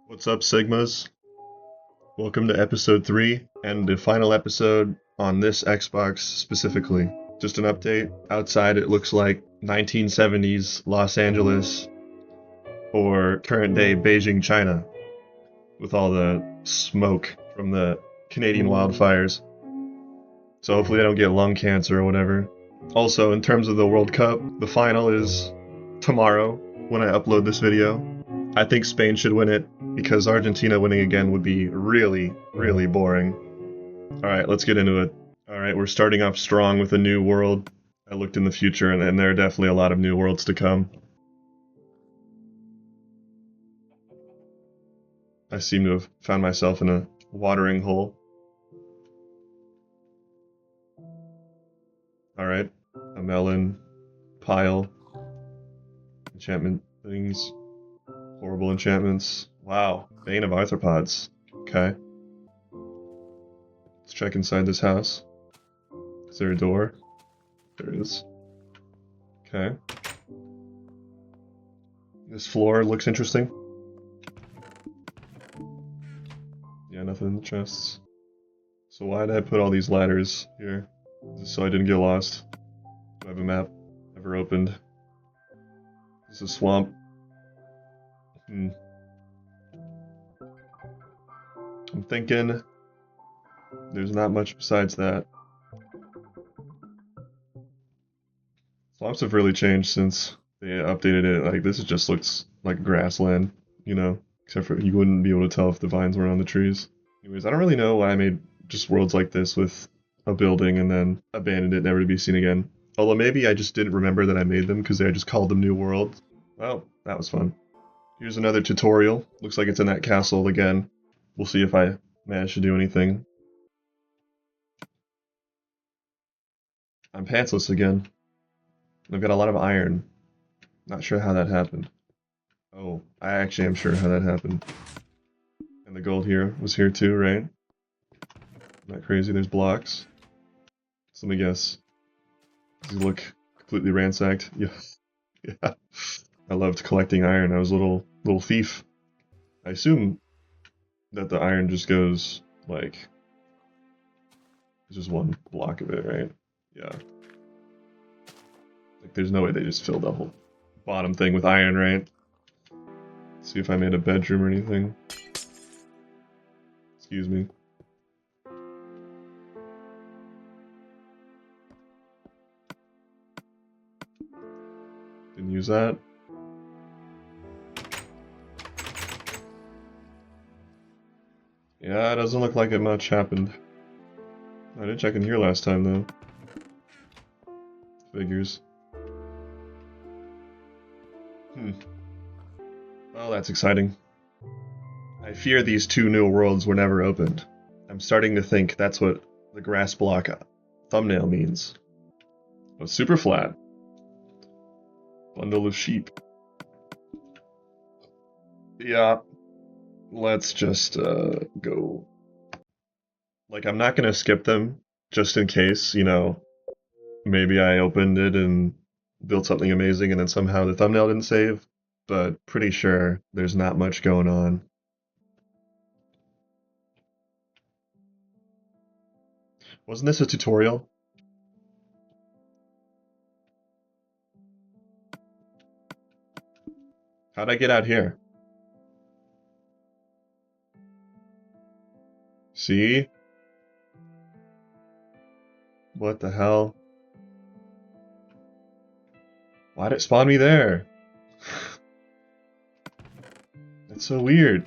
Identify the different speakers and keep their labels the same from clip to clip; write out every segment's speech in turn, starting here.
Speaker 1: What's up, Sigmas? Welcome to episode 3 and the final episode on this Xbox specifically. Just an update. Outside, it looks like 1970s Los Angeles or current day Beijing, China, with all the smoke from the Canadian wildfires. So hopefully, I don't get lung cancer or whatever. Also, in terms of the World Cup, the final is tomorrow when I upload this video. I think Spain should win it because Argentina winning again would be really, really boring. Alright, let's get into it. Alright, we're starting off strong with a new world. I looked in the future and there are definitely a lot of new worlds to come. I seem to have found myself in a watering hole. Alright, a melon pile. Enchantment things. Horrible enchantments. Wow. Bane of arthropods. Okay. Let's check inside this house. Is there a door? There is. Okay. This floor looks interesting. Yeah, nothing in the chests. So why did I put all these ladders here? Just so I didn't get lost. Do I have a map? Never opened. This is a swamp. I'm thinking there's not much besides that. Swamps have really changed since they updated it. Like, this just looks like grassland, you know? Except for you wouldn't be able to tell if the vines were on the trees. Anyways, I don't really know why I made just worlds like this with a building and then abandoned it, never to be seen again. Although maybe I just didn't remember that I made them because I just called them new worlds. Well, that was fun. Here's another tutorial. Looks like it's in that castle again. We'll see if I manage to do anything. I'm pantsless again. I've got a lot of iron. Not sure how that happened. Oh, I actually am sure how that happened. And the gold here was here too, right? Not crazy, there's blocks. So let me guess. Does he look completely ransacked? Yeah. Yeah. I loved collecting iron. I was a little thief. I assume that the iron just goes like there's just one block of it, right? Yeah. Like there's no way they just filled the whole bottom thing with iron, right? Let's see if I made a bedroom or anything. Excuse me. Didn't use that. Yeah, it doesn't look like it much happened. I did check in here last time, though. Figures. Well, that's exciting. I fear these two new worlds were never opened. I'm starting to think that's what the grass block thumbnail means. Oh, super flat. Bundle of sheep. Yeah. Let's just go. Like, I'm not gonna skip them just in case, you know, maybe I opened it and built something amazing and then somehow the thumbnail didn't save, but pretty sure there's not much going on. Wasn't this a tutorial? How'd I get out here? See? What the hell? Why'd it spawn me there? That's so weird.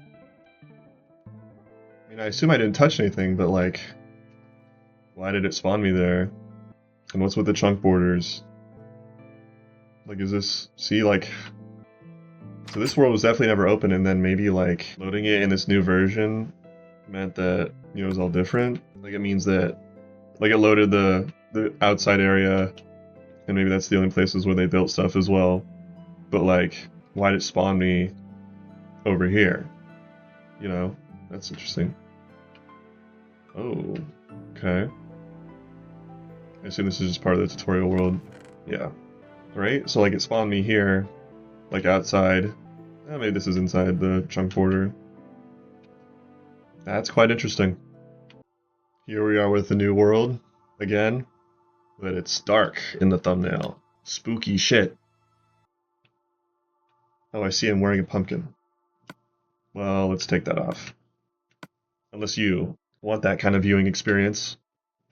Speaker 1: I mean, I assume I didn't touch anything, but like, why did it spawn me there? And what's with the chunk borders? Like, is this, see, like, so this world was definitely never open, and then maybe, like, loading it in this new version meant that, you know, it was all different. Like, it means that, like, it loaded the outside area, and maybe that's the only places where they built stuff as well. But, like, why did it spawn me over here? You know, that's interesting. Oh, okay. I assume this is just part of the tutorial world. Yeah. Right? So, like, it spawned me here, like, outside, Maybe this is inside the chunk border. That's quite interesting. Here we are with the new world again, but it's dark in the thumbnail. Spooky shit. Oh, I see him wearing a pumpkin. Well, let's take that off. Unless you want that kind of viewing experience,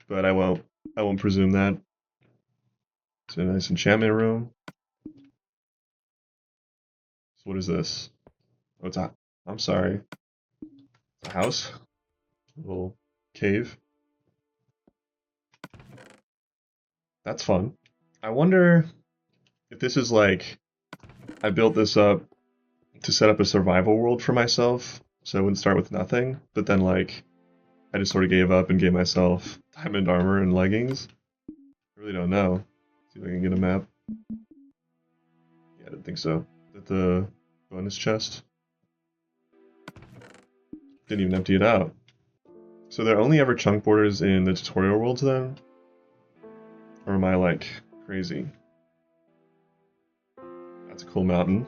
Speaker 1: but I won't. I won't presume that. It's a nice enchantment room. So what is this? Oh, it's a. I'm sorry. It's a house. A little cave. That's fun. I wonder if this is like I built this up to set up a survival world for myself, so I wouldn't start with nothing. But then like I just sort of gave up and gave myself diamond armor and leggings. I really don't know. See if I can get a map. Yeah, I didn't think so. Is that the bonus chest? Didn't even empty it out. So there are only ever chunk borders in the tutorial worlds then? Or am I like crazy? That's a cool mountain.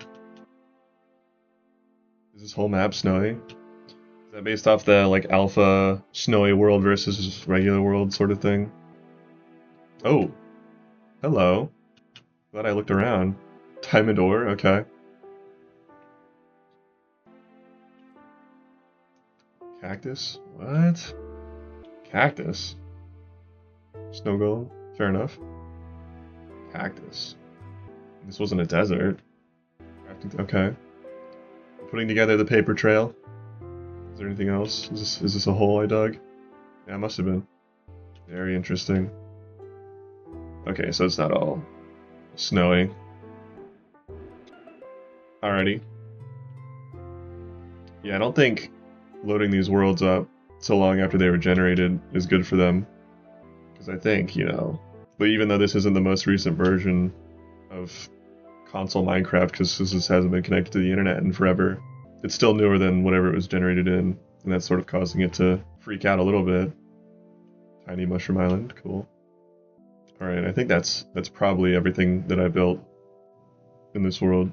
Speaker 1: Is this whole map snowy? Is that based off the like alpha snowy world versus regular world sort of thing? Oh, hello. Glad I looked around. Diamond ore, okay. Cactus? What? Cactus? Snow golem? Fair enough. Cactus. This wasn't a desert. Okay. Putting together the paper trail. Is there anything else? Is this a hole I dug? Yeah, it must have been. Very interesting. Okay, so it's not all snowy. Alrighty. Yeah, I don't think loading these worlds up so long after they were generated is good for them. Because I think, you know, but even though this isn't the most recent version of console Minecraft, because this hasn't been connected to the internet in forever, it's still newer than whatever it was generated in, and that's sort of causing it to freak out a little bit. Tiny Mushroom Island, cool. Alright, I think that's probably everything that I built in this world.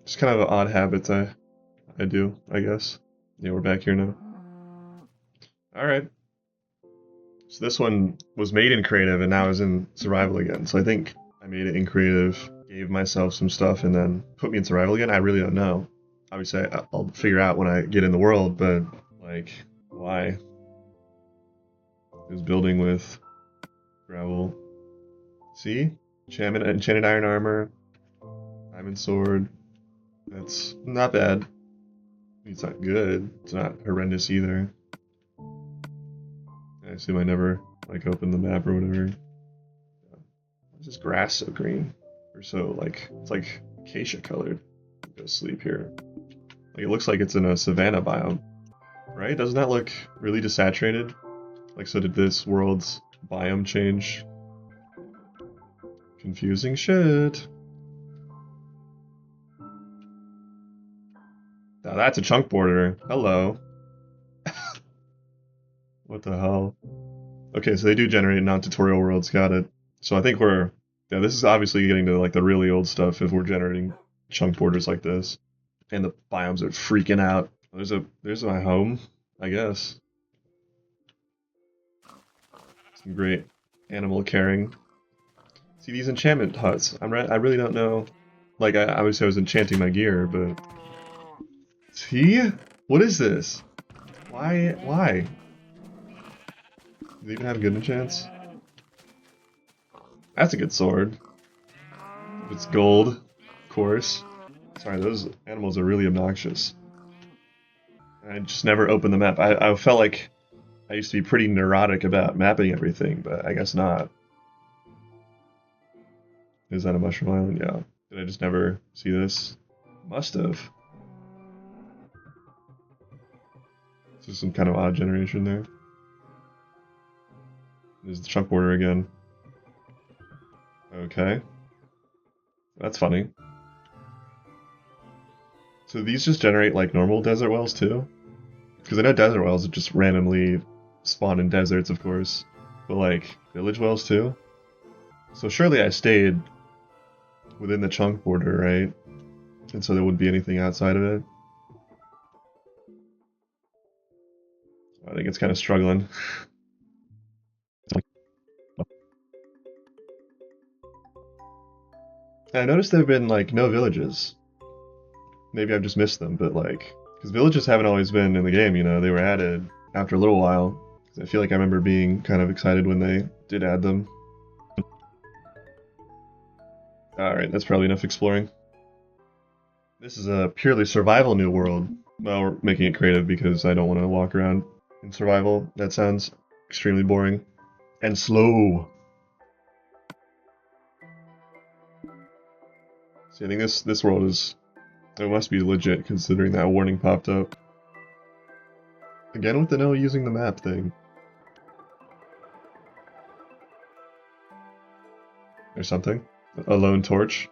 Speaker 1: Just kind of an odd habit I do, I guess. Yeah, we're back here now. Alright. So this one was made in creative and now is in survival again. So I think I made it in creative, gave myself some stuff, and then put me in survival again. I really don't know. Obviously, I'll figure out when I get in the world, but like, why? It was building with gravel. See? Enchanted iron armor, diamond sword. That's not bad. It's not good. It's not horrendous either. I assume I never like opened the map or whatever. Why is this grass so green? Or so like it's like acacia colored. Go sleep here. Like it looks like it's in a savanna biome, right? Doesn't that look really desaturated? Like so did this world's biome change? Confusing shit. Now that's a chunk border. Hello. What the hell? Okay, so they do generate non-tutorial worlds, got it. So I think yeah, this is obviously getting to like the really old stuff if we're generating chunk borders like this. And the biomes are freaking out. There's my home, I guess. Some great animal caring. See these enchantment huts. I really don't know. Like obviously I was enchanting my gear, but see? What is this? Why? Why? Do they even have good enchants? That's a good sword. It's gold, of course. Sorry, those animals are really obnoxious. I just never opened the map. I felt like I used to be pretty neurotic about mapping everything, but I guess not. Is that a mushroom island? Yeah. Did I just never see this? Must have. This is some kind of odd generation there. There's the chunk border again. Okay. That's funny. So these just generate like normal desert wells too? Because I know desert wells just randomly spawn in deserts, of course. But like, village wells too? So surely I stayed within the chunk border, right? and so there wouldn't be anything outside of it. I think it's kind of struggling. And I noticed there have been like no villages. Maybe I've just missed them, but like, because villages haven't always been in the game, you know, they were added after a little while. 'Cause I feel like I remember being kind of excited when they did add them. Alright, that's probably enough exploring. This is a purely survival new world. Well, we're making it creative because I don't want to walk around in survival. That sounds extremely boring. And slow. See, I think this world is... It must be legit considering that warning popped up. Again with the no using the map thing. There's something. A lone torch.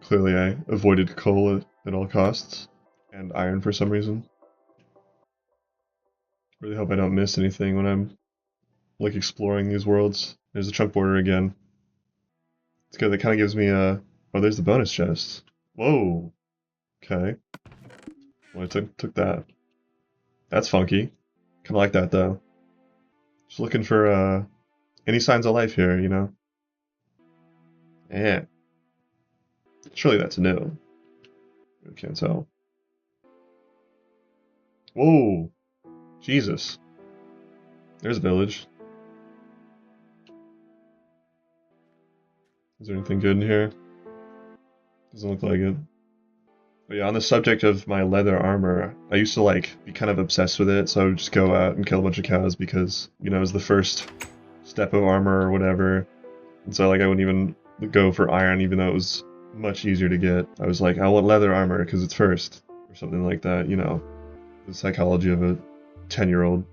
Speaker 1: Clearly I avoided coal at all costs. And iron for some reason. Really hope I don't miss anything when I'm like exploring these worlds. There's a chunk border again. It's good, that kind of gives me a... Oh, there's the bonus chest. Whoa! Okay. Well, I took that. That's funky. Kinda like that, though. Just looking for, any signs of life here, you know? Yeah. Surely that's a no. I can't tell. Whoa! Jesus. There's a village. Is there anything good in here? Doesn't look like it. But yeah, on the subject of my leather armor, I used to like be kind of obsessed with it, so I would just go out and kill a bunch of cows because, you know, it was the first step of armor or whatever. And so like I wouldn't even go for iron even though it was much easier to get. I was like, I want leather armor because it's first. Or something like that, you know. The psychology of a 10-year-old.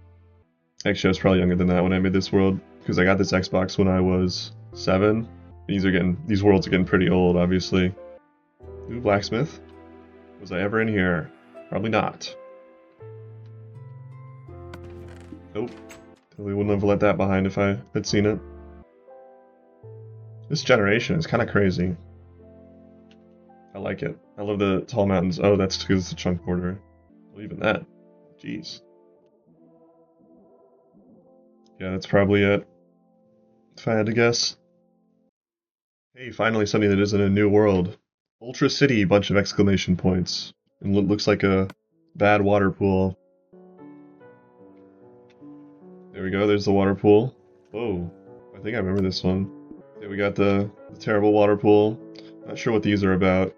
Speaker 1: Actually, I was probably younger than that when I made this world because I got this Xbox when I was 7. These worlds are getting pretty old, obviously. Ooh, blacksmith. Was I ever in here? Probably not. Nope. Totally wouldn't have let that behind if I had seen it. This generation is kind of crazy. I like it. I love the tall mountains. Oh, that's because it's a chunk border. Well, even that. Jeez. Yeah, that's probably it. If I had to guess. Hey, finally something that isn't a new world. Ultra City, bunch of exclamation points. And looks like a bad water pool. There we go, there's the water pool. Whoa, I think I remember this one. Okay, we got the terrible water pool. Not sure what these are about.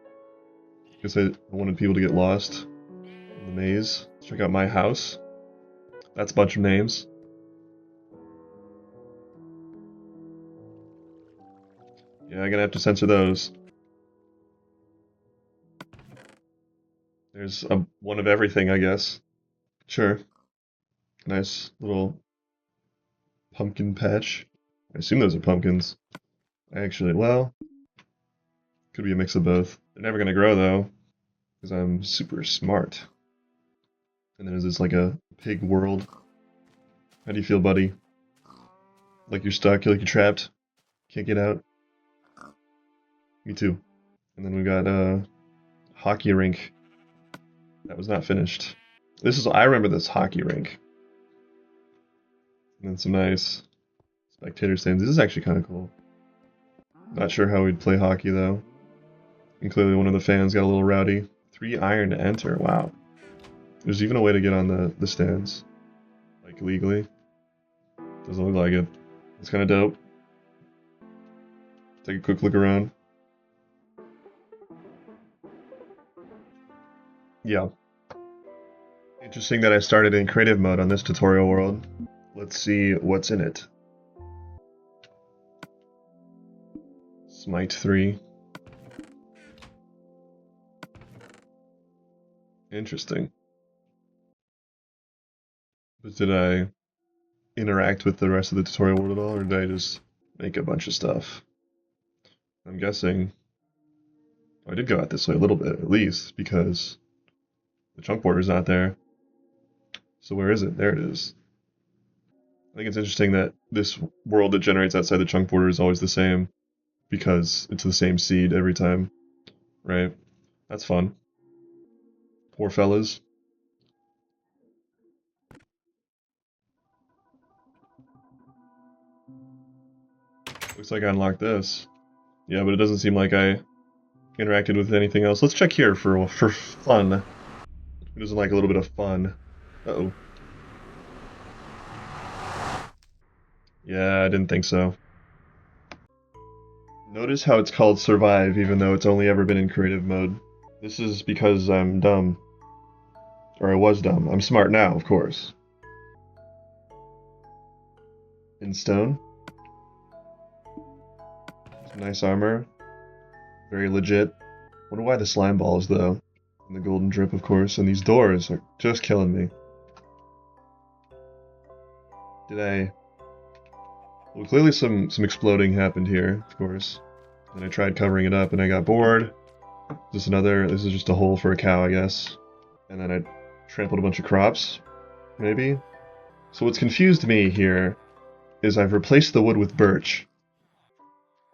Speaker 1: Guess I wanted people to get lost in the maze. Let's check out my house. That's a bunch of names. Yeah, I'm gonna have to censor those. There's one of everything, I guess. Sure. Nice little pumpkin patch. I assume those are pumpkins. Actually, well, could be a mix of both. They're never gonna grow though, because I'm super smart. And then is this like a pig world? How do you feel, buddy? Like you're stuck, like you're trapped? Can't get out? Me too. And then we got a hockey rink. That was not finished. I remember this hockey rink. And then some nice spectator stands. This is actually kind of cool. Not sure how we'd play hockey though. And clearly one of the fans got a little rowdy. 3 iron to enter, wow. There's even a way to get on the stands. Like legally. Doesn't look like it. It's kind of dope. Take a quick look around. Yeah. Interesting that I started in creative mode on this tutorial world. Let's see what's in it. Smite 3. Interesting. But did I interact with the rest of the tutorial world at all, or did I just make a bunch of stuff? I'm guessing I did go out this way a little bit, at least, because the chunk border's not there. So where is it? There it is. I think it's interesting that this world that generates outside the chunk border is always the same, because it's the same seed every time, right? That's fun. Poor fellas. Looks like I unlocked this. Yeah, but it doesn't seem like I interacted with anything else. Let's check here for fun. Who doesn't like a little bit of fun? Uh-oh. Yeah, I didn't think so. Notice how it's called survive even though it's only ever been in creative mode. This is because I'm dumb. Or I was dumb. I'm smart now, of course. In stone. Some nice armor. Very legit. Wonder why the slime balls, though. And the golden drip, of course. And these doors are just killing me. Did I... Well, clearly some exploding happened here, of course. And I tried covering it up and I got bored. This is just a hole for a cow, I guess. And then I trampled a bunch of crops, maybe? So what's confused me here is I've replaced the wood with birch.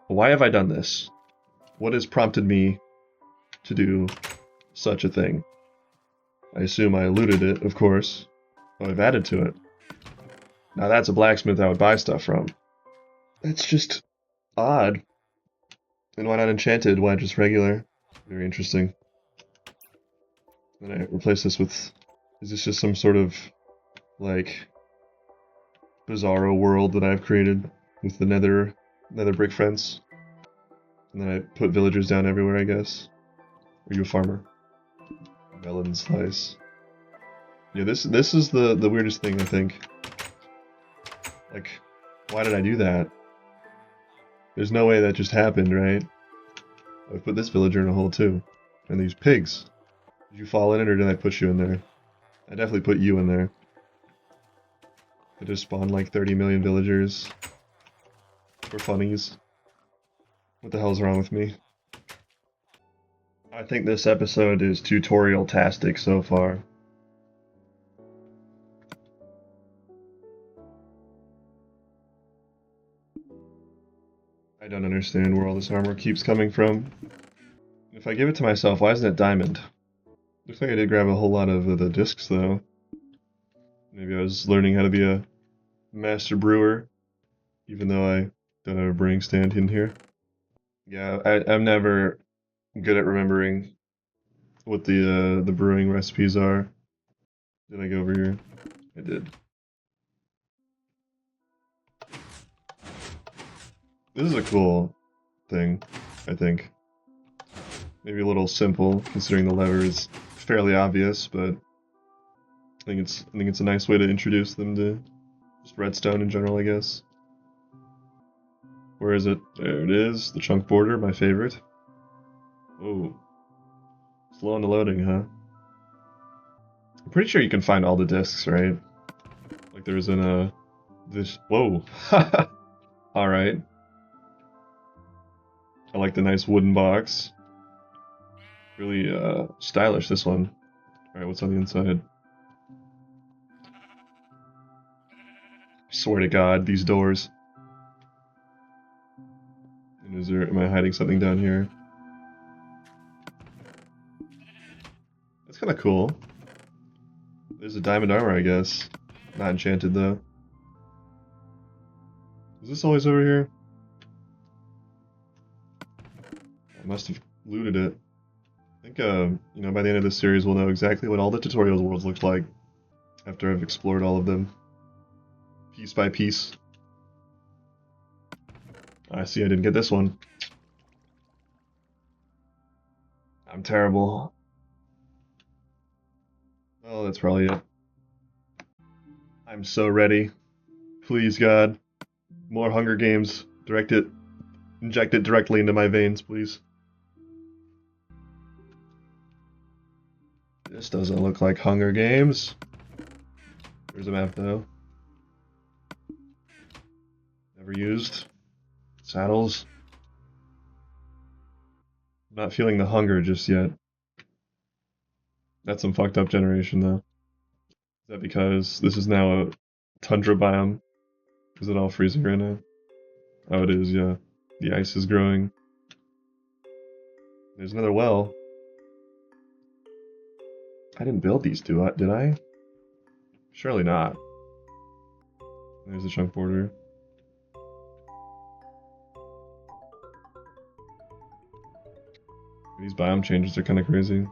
Speaker 1: Why have I done this? What has prompted me to do such a thing? I assume I looted it, of course. Oh, I've added to it. Now that's a blacksmith I would buy stuff from. That's just odd. And why not enchanted? Why just regular? Very interesting. Then I replace this with... Is this just some sort of, like, bizarro world that I've created with the nether brick fence? And then I put villagers down everywhere, I guess. Are you a farmer? Melon slice. Yeah, this is the weirdest thing, I think. Like, why did I do that? There's no way that just happened, right? I put this villager in a hole too. And these pigs. Did you fall in it or did I push you in there? I definitely put you in there. I just spawned like 30 million villagers. For funnies. What the hell's wrong with me? I think this episode is tutorial-tastic so far. I don't understand where all this armor keeps coming from. If I give it to myself, why isn't it diamond? Looks like I did grab a whole lot of the discs, though. Maybe I was learning how to be a master brewer, even though I don't have a brewing stand in here. Yeah, I'm never good at remembering what the brewing recipes are. Did I go over here? I did. This is a cool thing, I think. Maybe a little simple, considering the lever is fairly obvious, but I think it's a nice way to introduce them to just redstone in general, I guess. Where is it? There it is, the chunk border, my favorite. Oh, slow on the loading, huh? I'm pretty sure you can find all the discs, right? Like there was in a this. Whoa. All right. I like the nice wooden box. Really stylish, this one. Alright, what's on the inside? I swear to God, these doors. And am I hiding something down here? That's kind of cool. There's a diamond armor, I guess. Not enchanted, though. Was this always over here? I must have looted it. I think, you know, by the end of this series, we'll know exactly what all the tutorials worlds look like after I've explored all of them, piece by piece. I see I didn't get this one. I'm terrible. Oh, that's probably it. I'm so ready. Please, God. More Hunger Games. Inject it directly into my veins, please. This doesn't look like Hunger Games. There's a map, though. Never used. Saddles. I'm not feeling the hunger just yet. That's some fucked up generation, though. Is that because this is now a tundra biome? Is it all freezing right now? Oh, it is, yeah. The ice is growing. There's another well. I didn't build these, did I? Surely not. There's the chunk border. These biome changes are kind of crazy.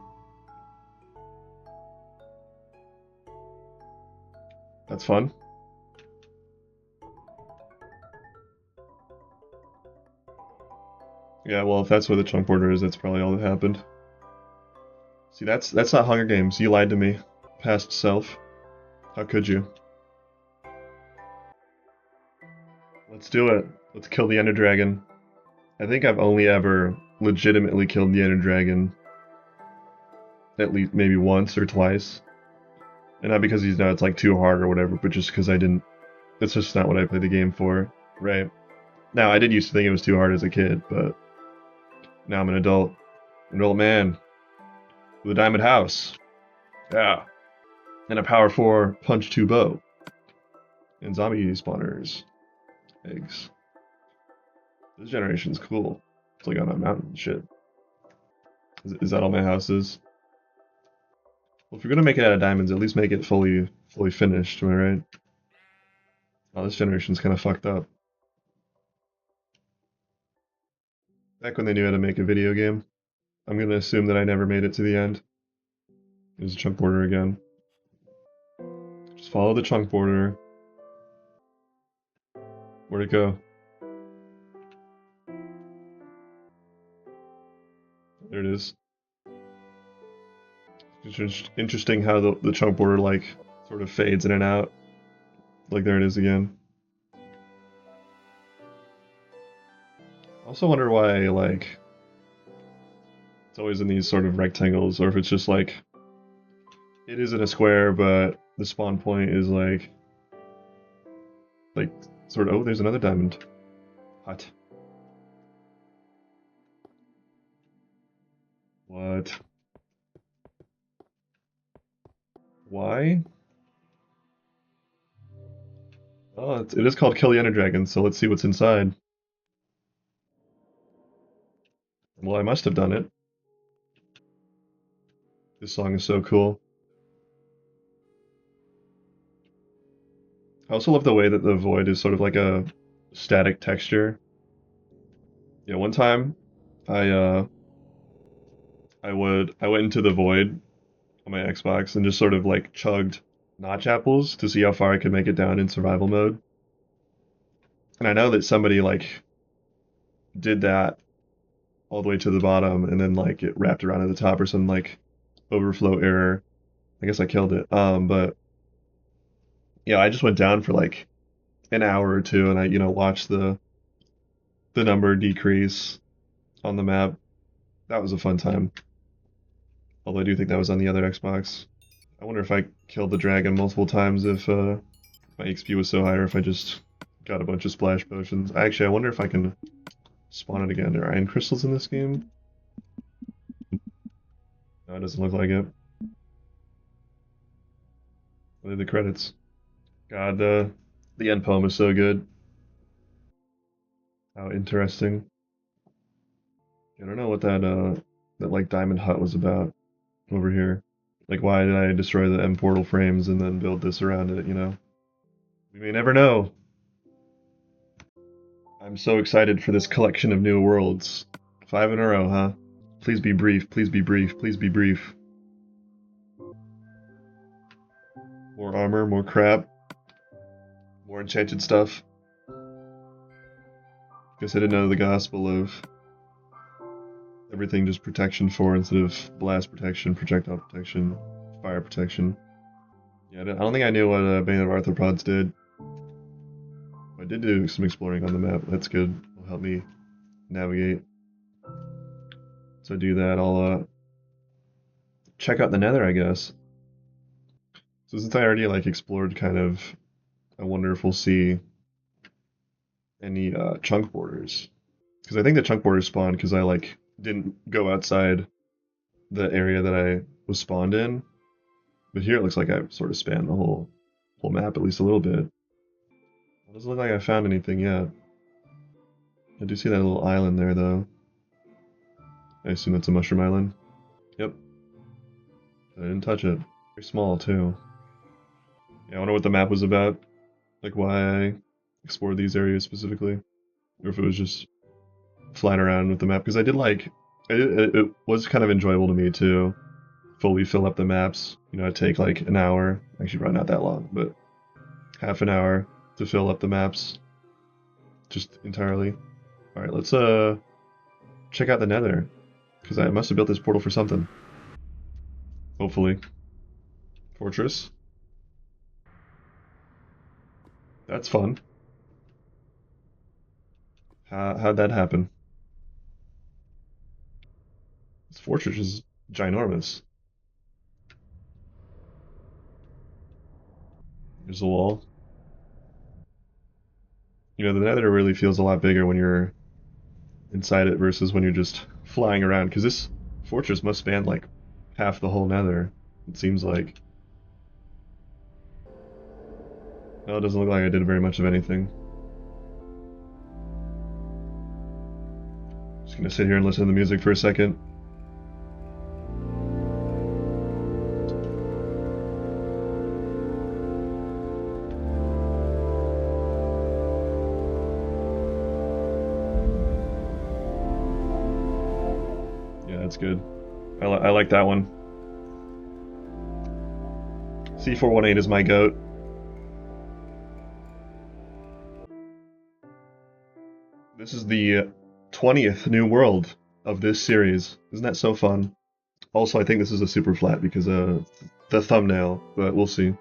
Speaker 1: That's fun. Yeah, well, if that's where the chunk border is, that's probably all that happened. See, that's not Hunger Games. You lied to me. Past self. How could you? Let's do it. Let's kill the enderdragon. I think I've only ever legitimately killed the enderdragon at least maybe once or twice. And not because it's like too hard or whatever, but just because I didn't. That's just not what I played the game for, right? Now, I did used to think it was too hard as a kid, but now I'm an adult man with a diamond house. Yeah. And a power 4 punch 2 bow. And zombie spawners. Eggs. This generation's cool. It's like on a mountain and shit. Is that all my houses? Well, if you're gonna make it out of diamonds, at least make it fully finished, am I right? Oh, this generation's kind of fucked up. Back when they knew how to make a video game. I'm gonna assume that I never made it to the end. There's a chunk border again. Just follow the chunk border. Where'd it go? There it is. It's interesting how the chunk border like sort of fades in and out. Like there it is again. I also wonder why like it's always in these sort of rectangles, or if it's just like it is in a square, but the spawn point is like sort of. Oh, there's another diamond. Hot. What? Why? Oh, it is called Kill the Enderdragon, so let's see what's inside. Well, I must have done it. This song is so cool. I also love the way that the void is sort of like a static texture. Yeah, one time I went into the void on my Xbox and just sort of like chugged notch apples to see how far I could make it down in survival mode. And I know that somebody like did that all the way to the bottom and then like it wrapped around at the top or some like overflow error. I guess I killed it. But yeah, I just went down for like an hour or two and I, watched the number decrease on the map. That was a fun time. Although I do think that was on the other Xbox. I wonder if I killed the dragon multiple times if my XP was so high or if I just got a bunch of splash potions. Actually, I wonder if I can spawn it again. Are iron crystals in this game? No, it doesn't look like it. What are the credits? God, the end poem is so good. How interesting. I don't know what that like diamond hut was about over here. Like, why did I destroy the M portal frames and then build this around it, We may never know. I'm so excited for this collection of new worlds. 5 in a row, huh? Please be brief, please be brief, please be brief. More armor, more crap. More enchanted stuff. Guess I didn't know the gospel of everything just protection 4 instead of blast protection, projectile protection, fire protection. Yeah, I don't think I knew what Bane of Arthropods did. I did do some exploring on the map. That's good. It'll help me navigate. So do that. I'll check out the Nether, I guess. So since I already like explored kind of, I wonder if we'll see any chunk borders. Because I think the chunk borders spawned because I like didn't go outside the area that I was spawned in. But here it looks like I've sort of spanned the whole map at least a little bit. It doesn't look like I found anything yet. I do see that little island there though. I assume that's a mushroom island. Yep. I didn't touch it. Very small, too. Yeah, I wonder what the map was about. Like, why I explored these areas specifically. Or if it was just flying around with the map. Because I did like... it was kind of enjoyable to me to fully fill up the maps. You know, it'd take like an hour. Actually, probably not that long, but half an hour to fill up the maps. Just entirely. Alright, let's check out the nether. Because I must have built this portal for something. Hopefully. Fortress. That's fun. How'd that happen? This fortress is ginormous. There's a wall. You know, the nether really feels a lot bigger when you're inside it versus when you're just flying around. Because this fortress must span like half the whole nether, it seems like. No, it doesn't look like I did very much of anything. Just gonna sit here and listen to the music for a second. Yeah, that's good. I like that one. C418 is my goat. This is the 20th new world of this series. Isn't that so fun? Also, I think this is a super flat because the thumbnail, but we'll see.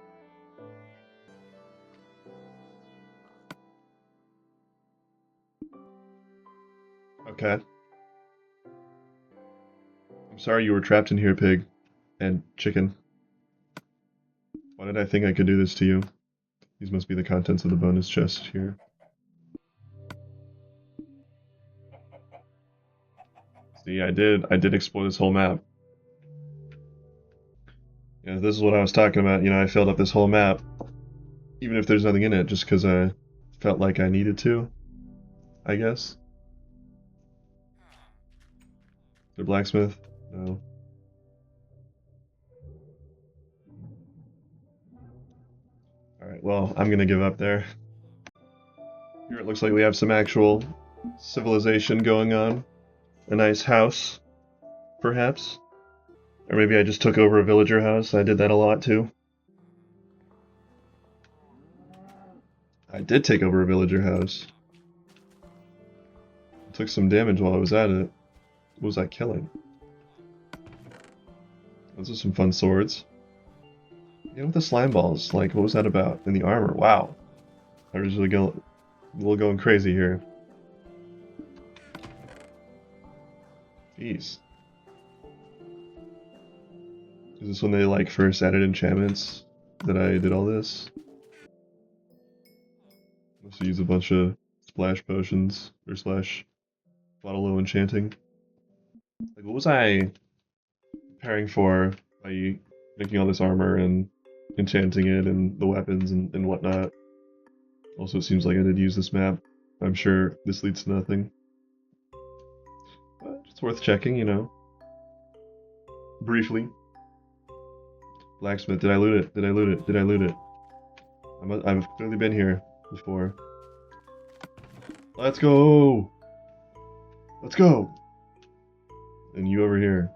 Speaker 1: Okay. I'm sorry you were trapped in here, pig. And chicken. Why did I think I could do this to you? These must be the contents of the bonus chest here. See, I did explore this whole map. Yeah, this is what I was talking about. You know, I filled up this whole map, even if there's nothing in it, just because I felt like I needed to, I guess. The blacksmith? No. Alright, well, I'm gonna give up there. Here it looks like we have some actual civilization going on. A nice house, perhaps. Or maybe I just took over a villager house. I did that a lot too. I did take over a villager house. I took some damage while I was at it. What was I killing? Those are some fun swords. You know, with the slime balls, like, what was that about? In the armor, wow. I was really going crazy here. Jeez. Is this when they, like, first added enchantments that I did all this? Must use a bunch of splash potions, or slash bottle low enchanting. Like, what was I preparing for by making all this armor and enchanting it and the weapons and whatnot? Also, it seems like I did use this map. I'm sure this leads to nothing. But it's worth checking, you know. Briefly. Blacksmith, did I loot it? Did I loot it? Did I loot it? I've clearly been here before. Let's go! Let's go! And you over here.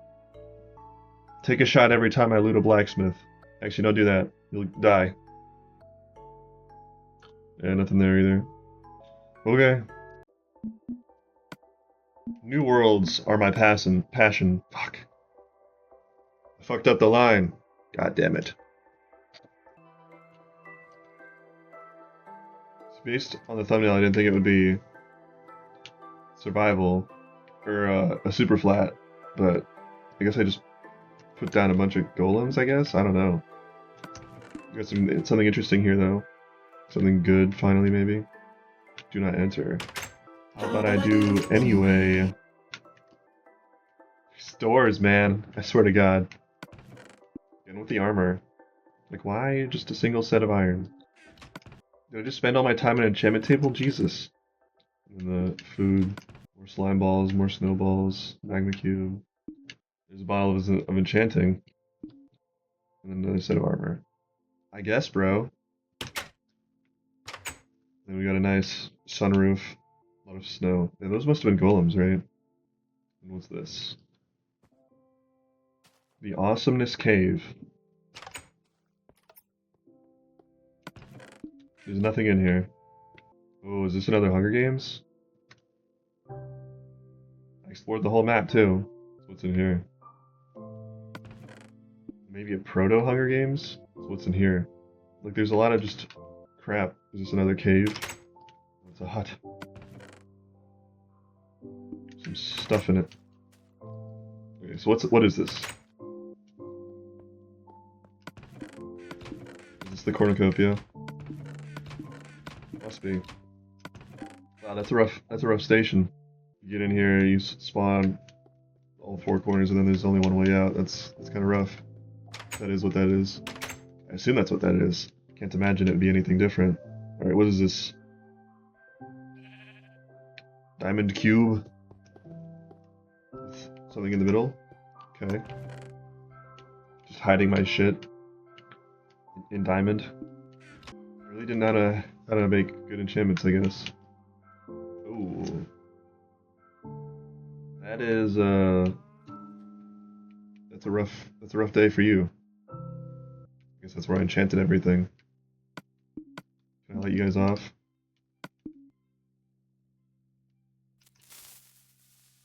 Speaker 1: Take a shot every time I loot a blacksmith. Actually, don't do that. You'll die. Yeah, nothing there either. Okay. New worlds are my passion. Fuck. I fucked up the line. God damn it. So based on the thumbnail, I didn't think it would be survival or a super flat, but I guess I just put down a bunch of golems, I guess? I don't know. Got something interesting here, though. Something good, finally, maybe. Do not enter. How about I do anyway? Stores, man. I swear to God. Again with the armor. Like, why just a single set of iron? Did I just spend all my time on an enchantment table? Jesus. And the food. More slime balls, more snowballs, magma cube. There's a bottle of enchanting. And another set of armor. I guess, bro. Then we got a nice sunroof. A lot of snow. Yeah, those must have been golems, right? And what's this? The Awesomeness Cave. There's nothing in here. Oh, is this another Hunger Games? I explored the whole map too. So what's in here? Maybe a proto Hunger Games? So what's in here? Like, there's a lot of just crap. Is this another cave? It's a hut. Some stuff in it. Okay, so what is this? Is this the cornucopia? Must be. Wow, that's a rough station. You get in here, you spawn all four corners, and then there's only one way out. That's kind of rough. That is what that is. I assume that's what that is. Can't imagine it would be anything different. Alright, what is this? Diamond cube? With something in the middle? Okay. Just hiding my shit in diamond. I really didn't know how to make good enchantments, I guess. Ooh. That is that's a rough day for you. I guess that's where I enchanted everything. Can I let you guys off?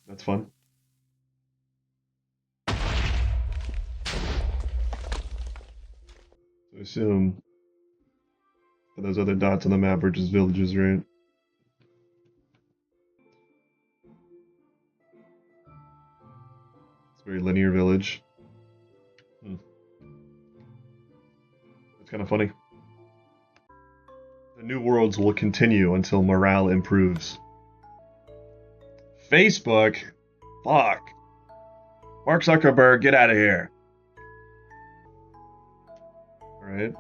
Speaker 1: That's fun. So I assume that those other dots on the map are just villages, right? It's a very linear village. It's kind of funny. The new worlds will continue until morale improves. Facebook? Fuck. Mark Zuckerberg, get out of here. Alright.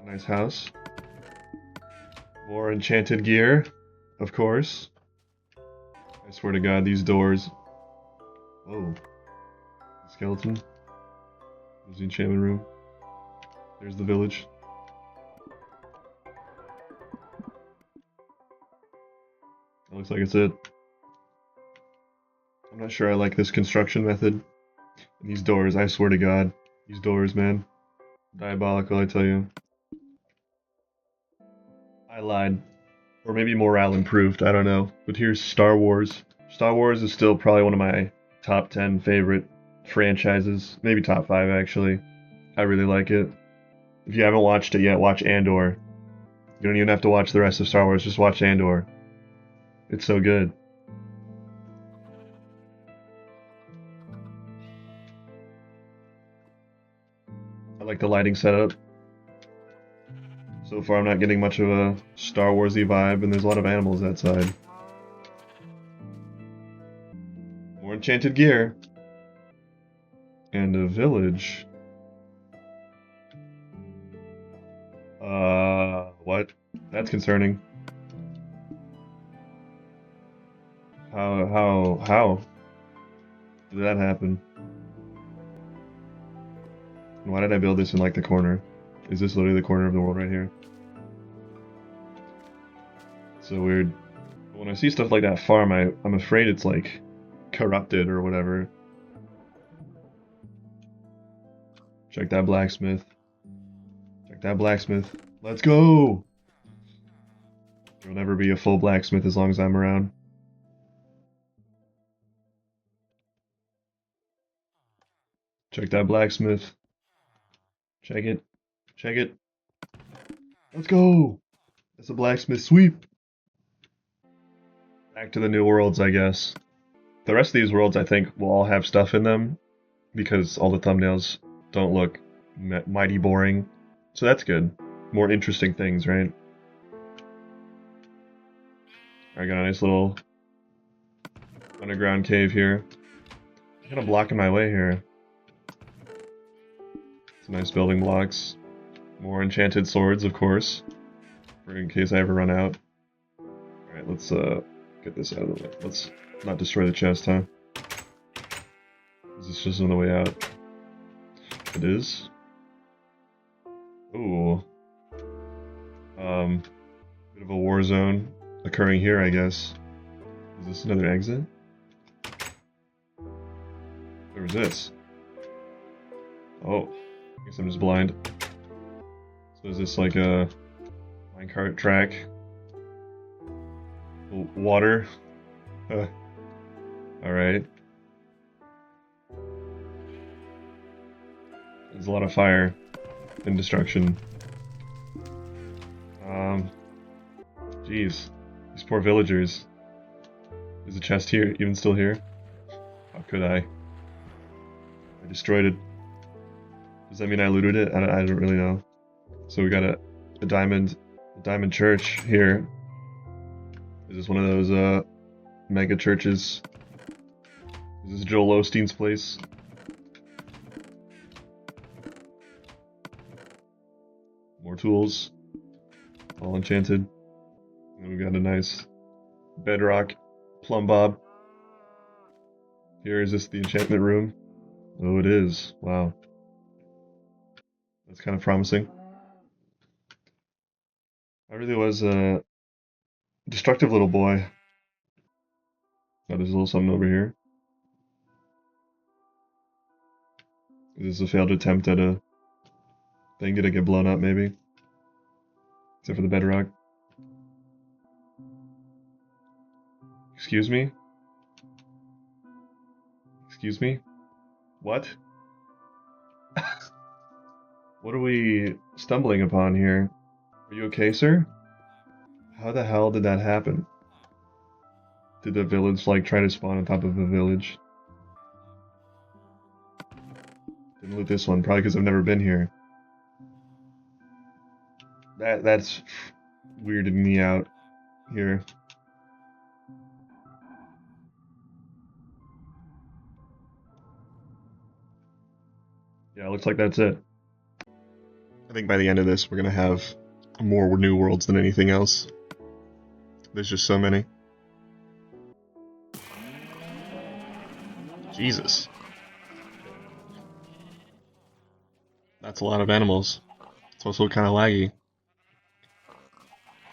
Speaker 1: A nice house. More enchanted gear, of course. I swear to God, these doors. Whoa. Skeleton. There's the enchantment room. There's the village. That looks like it's it. I'm not sure I like this construction method. And these doors, I swear to God. These doors, man. Diabolical, I tell you. I lied. Or maybe morale improved, I don't know. But here's Star Wars. Star Wars is still probably one of my top 10 favorite franchises. Maybe top 5, actually. I really like it. If you haven't watched it yet, watch Andor. You don't even have to watch the rest of Star Wars, just watch Andor. It's so good. I like the lighting setup. So far I'm not getting much of a Star Wars-y vibe, and there's a lot of animals outside. More enchanted gear. And a village. What? That's concerning. How did that happen? And why did I build this in, like, the corner? Is this literally the corner of the world right here? So weird. But when I see stuff like that farm, I'm afraid it's, like, corrupted or whatever. Check that blacksmith. Check that blacksmith. Let's go! There'll never be a full blacksmith as long as I'm around. Check that blacksmith. Check it. Check it. Let's go! That's a blacksmith sweep! Back to the new worlds, I guess. The rest of these worlds, I think, will all have stuff in them, because all the thumbnails don't look mighty boring. So that's good. More interesting things, right? I got a nice little underground cave here. Kind of blocking my way here. Some nice building blocks. More enchanted swords, of course, for in case I ever run out. Alright, let's get this out of the way. Let's not destroy the chest, huh? Is this just on the way out? It is. Ooh. Bit of a war zone occurring here, I guess. Is this another exit? Where was this? Oh, I guess I'm just blind. So is this like a minecart track? Water? Alright. There's a lot of fire and destruction. Jeez. These poor villagers. Is the chest here, even still here? How could I? I destroyed it. Does that mean I looted it? I don't really know. So we got a diamond church here. Is this one of those mega churches? Is this Joel Osteen's place? More tools. All enchanted. And we got a nice bedrock plumb bob. Here, is this the enchantment room? Oh, it is. Wow. That's kind of promising. I really was a destructive little boy. Oh, there's a little something over here. Is this a failed attempt at a thing? Did it get blown up, maybe? Except for the bedrock. Excuse me? Excuse me? What? What are we stumbling upon here? Are you okay, sir? How the hell did that happen? Did the village, like, try to spawn on top of a village? Didn't loot this one, probably because I've never been here. That's weirded me out here. Yeah, looks like that's it. I think by the end of this, we're gonna have more new worlds than anything else. There's just so many. Jesus. That's a lot of animals. It's also kind of laggy.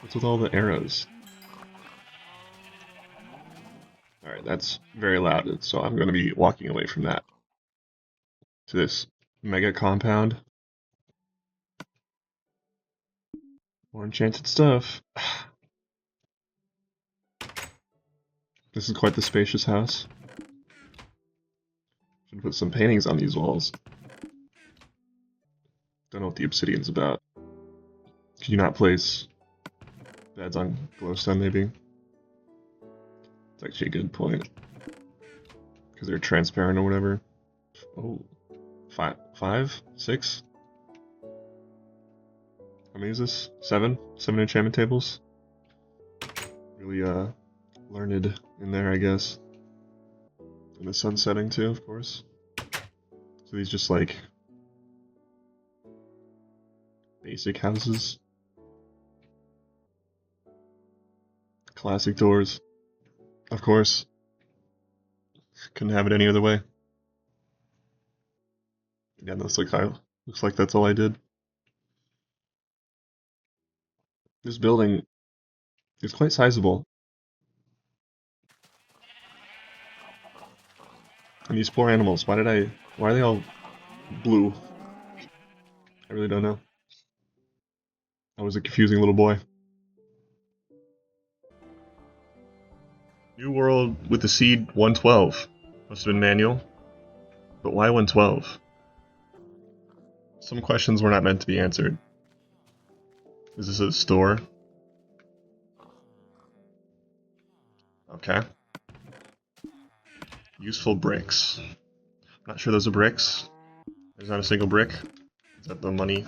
Speaker 1: What's with all the arrows? Alright, that's very loud, so I'm going to be walking away from that. To this mega compound. More enchanted stuff. This is quite the spacious house. Should put some paintings on these walls. Don't know what the obsidian's about. Can you not place beds on glowstone, maybe? It's actually a good point. Because they're transparent or whatever. Oh. Five? Six? How many is this? Seven? 7 enchantment tables? Really, learned in there, I guess. And the sun setting, too, of course. So these just, like, basic houses. Classic doors. Of course. Couldn't have it any other way. Yeah, looks like that's all I did. This building is quite sizable. And these poor animals, why are they all blue? I really don't know. I was a confusing little boy. New world with the seed 112. Must have been manual. But why 112? Some questions were not meant to be answered. Is this a store? Okay. Useful bricks. Not sure those are bricks. There's not a single brick. Is that the money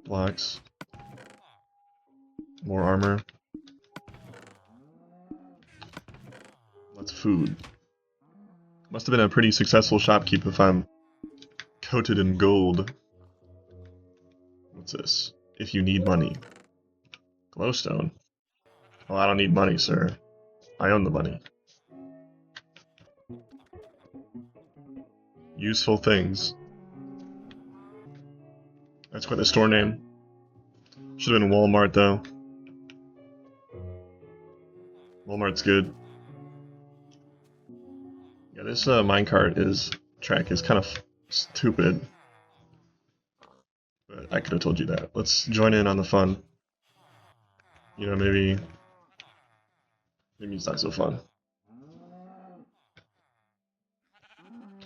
Speaker 1: blocks? More armor. Lots of food. Must have been a pretty successful shopkeep if I'm coated in gold. What's this? If you need money. Glowstone. Oh, I don't need money, sir. I own the money. Useful things. That's quite the store name. Should have been Walmart though. Walmart's good. Yeah, this minecart track is kind of stupid. But I could have told you that. Let's join in on the fun. You know, maybe it's not so fun.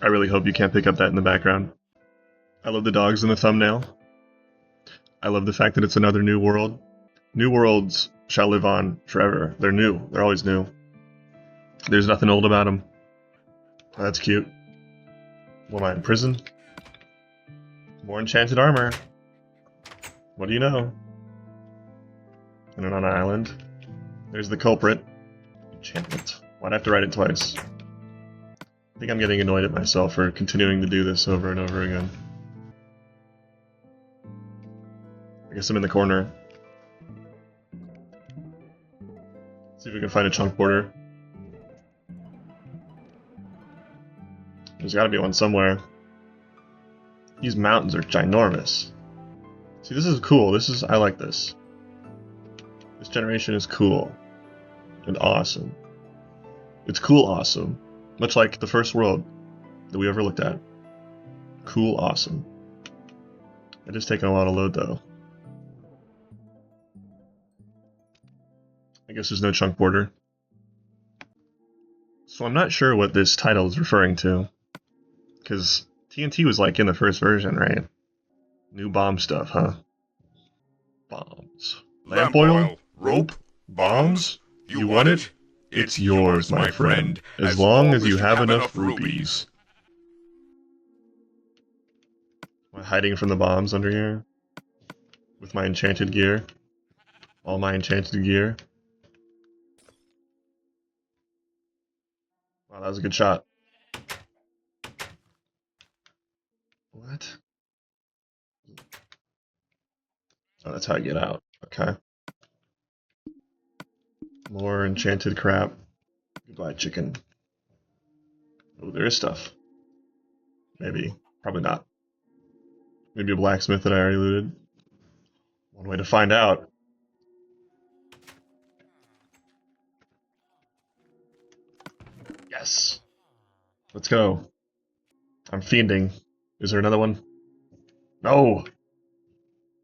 Speaker 1: I really hope you can't pick up that in the background. I love the dogs in the thumbnail. I love the fact that it's another new world. New worlds shall live on forever. They're new. They're always new. There's nothing old about them. Oh, that's cute. What am I, in prison? More enchanted armor. What do you know? And then on an island. There's the culprit. Enchantment. Why'd I have to write it twice? I think I'm getting annoyed at myself for continuing to do this over and over again. I guess I'm in the corner. See if we can find a chunk border. There's gotta be one somewhere. These mountains are ginormous. See, this is cool. I like this. This generation is cool. And awesome. It's cool awesome. Much like the first world that we ever looked at. Cool awesome. It is taking a lot of load though. I guess there's no chunk border. So I'm not sure what this title is referring to. Because TNT was like in the first version, right? New bomb stuff, huh? Bombs. Lamp oil? Rope? Bombs? You want it? It's yours, my friend, as long as you have enough rupees. Am I hiding from the bombs under here? With my enchanted gear? All my enchanted gear? Wow, that was a good shot. What? Oh, that's how I get out. Okay. More enchanted crap. Goodbye, chicken. Oh, there is stuff. Maybe. Probably not. Maybe a blacksmith that I already looted. One way to find out. Yes! Let's go. I'm fiending. Is there another one? No!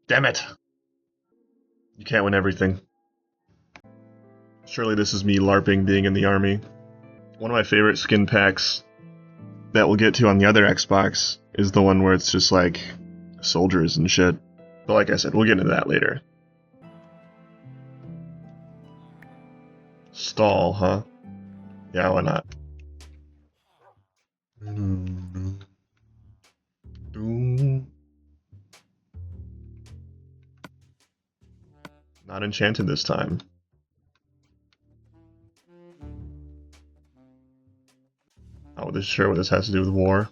Speaker 1: Damn it! You can't win everything. Surely this is me LARPing being in the army. One of my favorite skin packs that we'll get to on the other Xbox is the one where it's just like soldiers and shit. But like I said, we'll get into that later. Stall, huh? Yeah, why not? Not enchanted this time. Not sure what this has to do with war.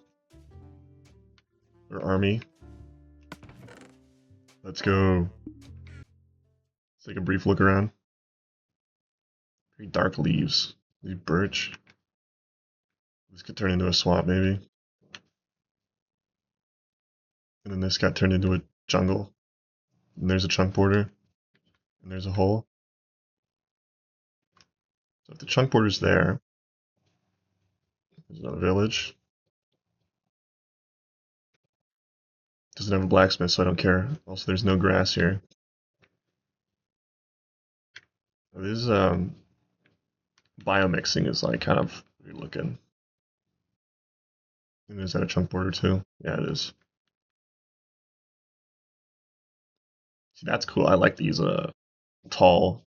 Speaker 1: Or army. Let's go. Let's take a brief look around. Very dark leaves. These birch. This could turn into a swamp, maybe. And then this got turned into a jungle. And there's a chunk border. And there's a hole. So if the chunk border's there, there's another village. Doesn't have a blacksmith, so I don't care. Also, there's no grass here. This biomixing is like kind of weird looking. And is that a chunk border too? Yeah, it is. See, that's cool. I like these tall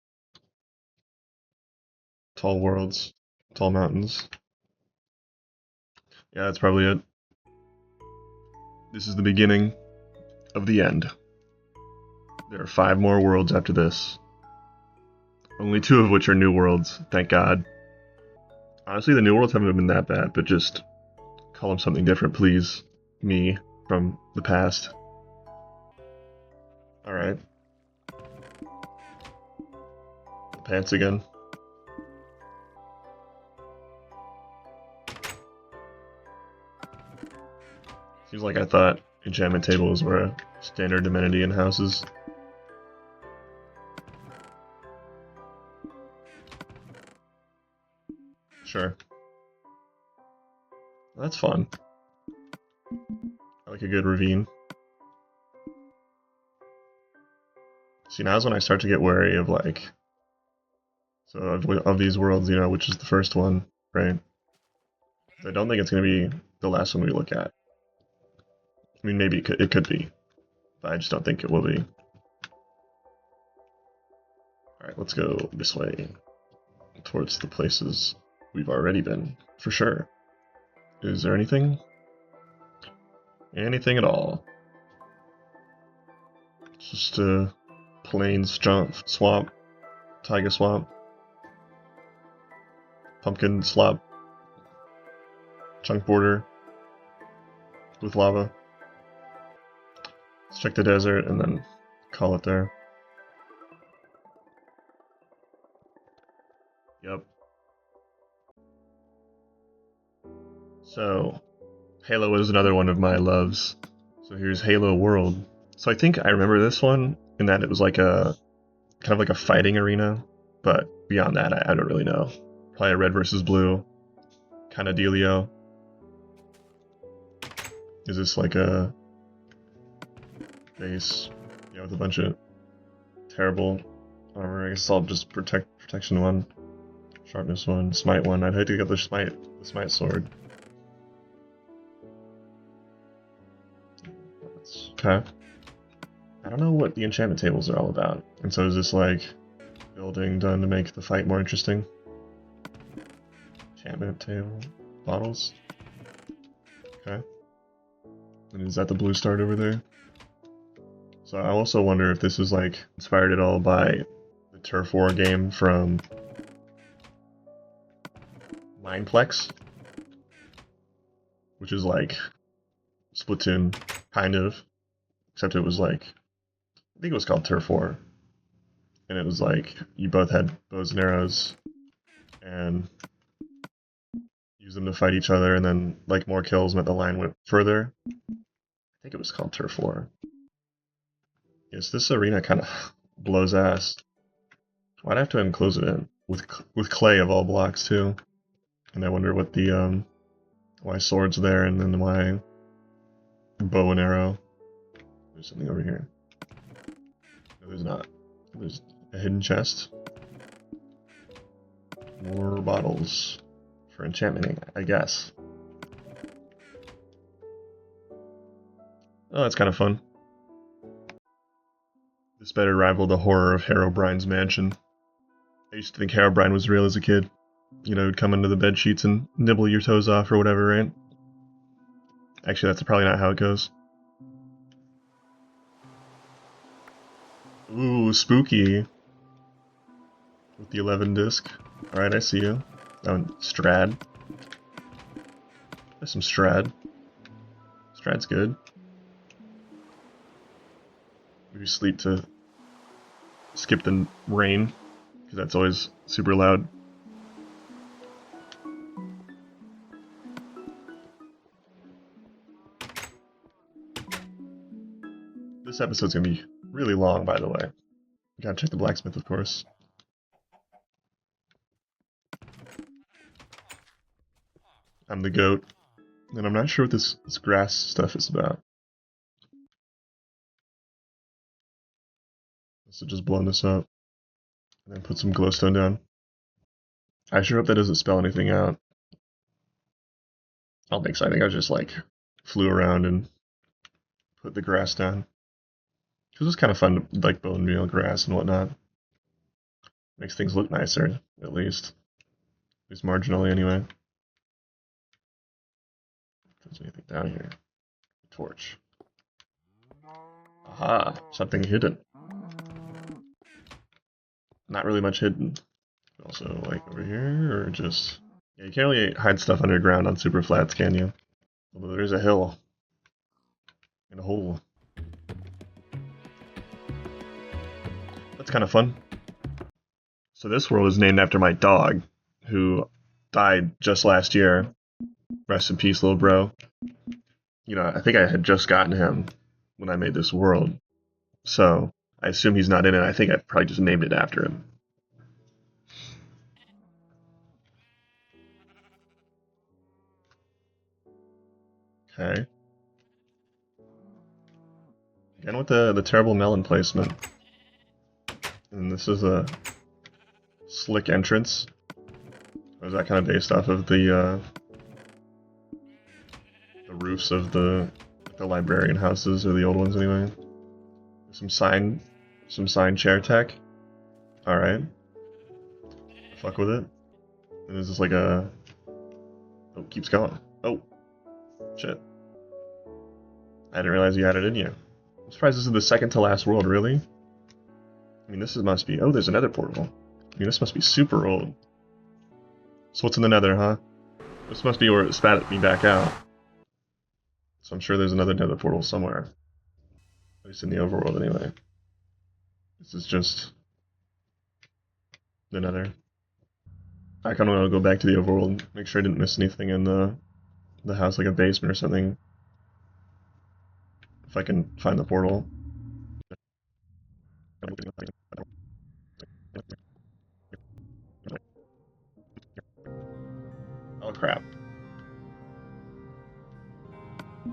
Speaker 1: worlds, tall mountains. Yeah, that's probably it. This is the beginning of the end. There are 5 more worlds after this. Only 2 of which are new worlds, thank God. Honestly, the new worlds haven't been that bad, but just call them something different, please. Me, from the past. Alright. Pants again. Seems like I thought enchantment tables were a standard amenity in houses. Sure. That's fun. I like a good ravine. See, now's when I start to get wary of like, so of these worlds, you know, which is the first one, right? I don't think it's going to be the last one we look at. I mean, maybe it could be, but I just don't think it will be. Alright, let's go this way, towards the places we've already been, for sure. Is there anything? Anything at all? It's just a plain swamp, taiga swamp, pumpkin slop, chunk border with lava. Let's check the desert and then call it there. Yep. So, Halo is another one of my loves. So here's Halo World. So I think I remember this one in that it was like a kind of like a fighting arena, but beyond that, I don't really know. Probably a red versus blue kind of dealio. Is this like a base? Yeah, with a bunch of terrible armor. I guess I'll just protection one, sharpness one, smite one. I'd hate to get the smite sword. Okay. I don't know what the enchantment tables are all about. And so is this like building done to make the fight more interesting? Enchantment table bottles. Okay. And is that the blue start over there? So I also wonder if this is like inspired at all by the Turf War game from Mineplex, which is like Splatoon, kind of, except it was like, I think it was called Turf War, and it was like you both had bows and arrows, and use them to fight each other, and then like more kills meant the line went further. I think it was called Turf War. Yes, this arena kind of blows ass. Why'd I have to enclose it in with clay of all blocks too? And I wonder what the why swords there, and then why bow and arrow. There's something over here. No, there's not. There's a hidden chest. More bottles for enchanting, I guess. Oh, that's kind of fun. This better rival the horror of Herobrine's mansion. I used to think Herobrine was real as a kid. You know, he'd come into the bed sheets and nibble your toes off or whatever, right? Actually, that's probably not how it goes. Ooh, spooky. With the 11 disc. Alright, I see you. Oh, Strad. There's some Strad. Strad's good. Maybe sleep to skip the rain, because that's always super loud. This episode's gonna be really long, by the way. Gotta check the blacksmith, of course. I'm the goat. And I'm not sure what this grass stuff is about. So just blowing this up. And then put some glowstone down. I sure hope that doesn't spell anything out. I don't think so. I think I just like flew around and put the grass down. It was kind of fun to like bone meal grass and whatnot. Makes things look nicer, at least. At least marginally anyway. If there's anything down here. Torch. Aha, something hidden. Not really much hidden. Also, like over here, or just... Yeah, you can't really hide stuff underground on super flats, can you? Although there's a hill. And a hole. That's kind of fun. So this world is named after my dog, who died just last year. Rest in peace, little bro. You know, I think I had just gotten him when I made this world. So, I assume he's not in it. I think I probably just named it after him. Okay. Again with the terrible melon placement. And this is a slick entrance. Or is that kind of based off of the roofs of the librarian houses, or the old ones anyway? Some sign chair tech. Alright. Fuck with it. And is this like a... Oh, keeps going. Oh. Shit. I didn't realize you had it in you. I'm surprised this is the second to last world, really? I mean, this must be... Oh, there's another portal. I mean, this must be super old. So what's in the nether, huh? This must be where it spat me back out. So I'm sure there's another nether portal somewhere. At least in the overworld, anyway. This is just... the nether. I kind of want to go back to the overworld, make sure I didn't miss anything in the house, like a basement or something. If I can find the portal. Oh crap.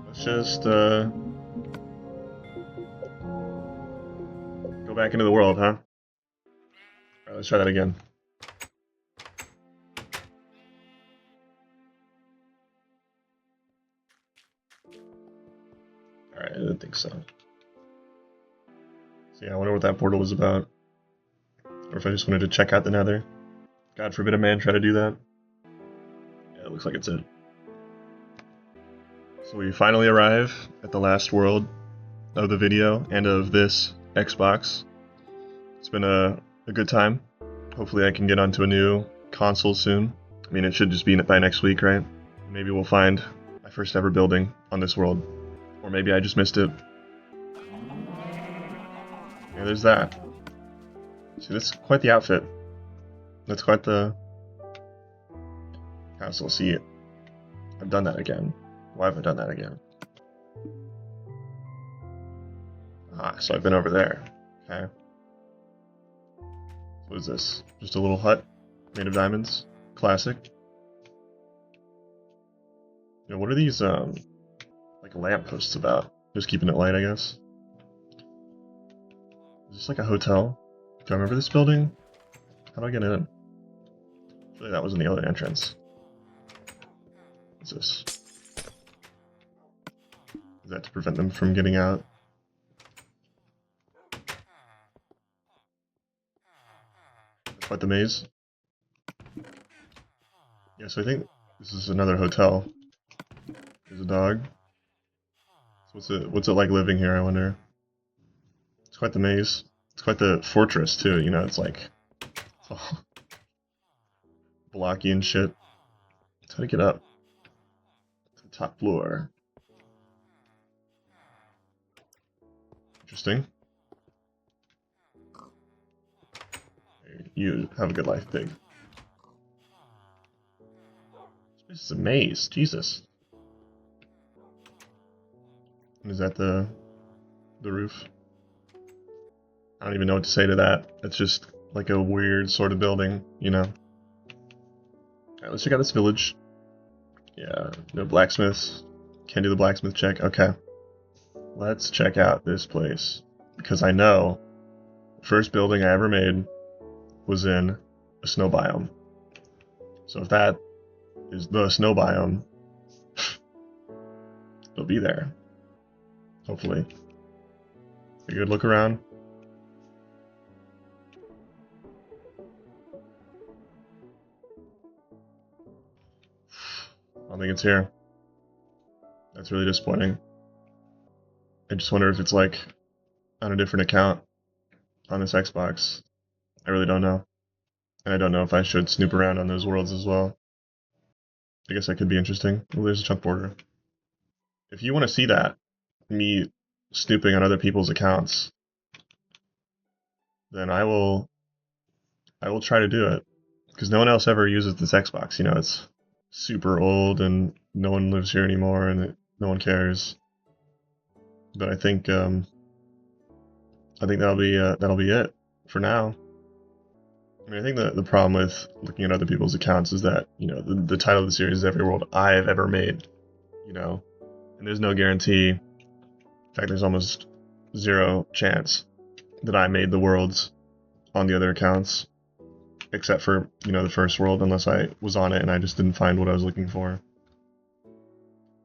Speaker 1: Let's just go back into the world, huh? Alright, let's try that again. Alright, I didn't think so. So yeah, I wonder what that portal was about. Or if I just wanted to check out the nether. God forbid a man try to do that. Yeah, it looks like it's it. So we finally arrive at the last world of the video and of this Xbox. It's been a good time. Hopefully I can get onto a new console soon. I mean, it should just be by next week, right? Maybe we'll find my first ever building on this world. Or maybe I just missed it. Yeah, there's that. See, that's quite the outfit. That's quite the castle. See, I've done that again. Why have I done that again? Ah, so I've been over there. Okay. What is this? Just a little hut made of diamonds? Classic. You know, what are these, like lampposts about? Just keeping it light, I guess. Is this like a hotel? Do I remember this building? How do I get in? I feel like that was in the other entrance. What's this? Is that to prevent them from getting out? That's quite the maze. Yeah, so I think this is another hotel. There's a dog. So what's it like living here, I wonder? It's quite the maze. It's quite the fortress too, you know, it's like oh, blocky and shit. How to get up to the top floor? Interesting. You have a good life, pig. This place is a maze, Jesus. And is that the roof? I don't even know what to say to that. It's just like a weird sort of building, you know. Alright, let's check out this village. Yeah, no blacksmiths. Can't do the blacksmith check. Okay. Let's check out this place. Because I know the first building I ever made was in a snow biome. So if that is the snow biome, it'll be there. Hopefully. A good look around. I don't think it's here. That's really disappointing. I just wonder if it's like on a different account on this Xbox. I really don't know. And I don't know if I should snoop around on those worlds as well. I guess that could be interesting. Oh, there's a chunk border. If you want to see that, me snooping on other people's accounts, then I will try to do it. Because no one else ever uses this Xbox, you know, it's super old and no one lives here anymore and no one cares. But I think that'll be it for now. I mean, I think the problem with looking at other people's accounts is that, you know, the title of the series is Every World I've Ever Made, you know, And there's no guarantee. In fact, there's almost zero chance that I made the worlds on the other accounts, except for, the first world, unless I was on it and I just didn't find what I was looking for.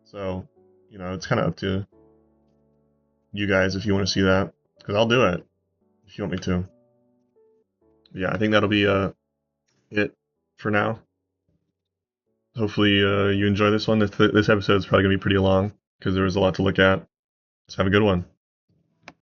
Speaker 1: So, it's kind of up to you guys if you want to see that, because I'll do it if you want me to. But yeah, I think that'll be it for now. Hopefully you enjoy this one. This episode is probably going to be pretty long because there was a lot to look at. So have a good one.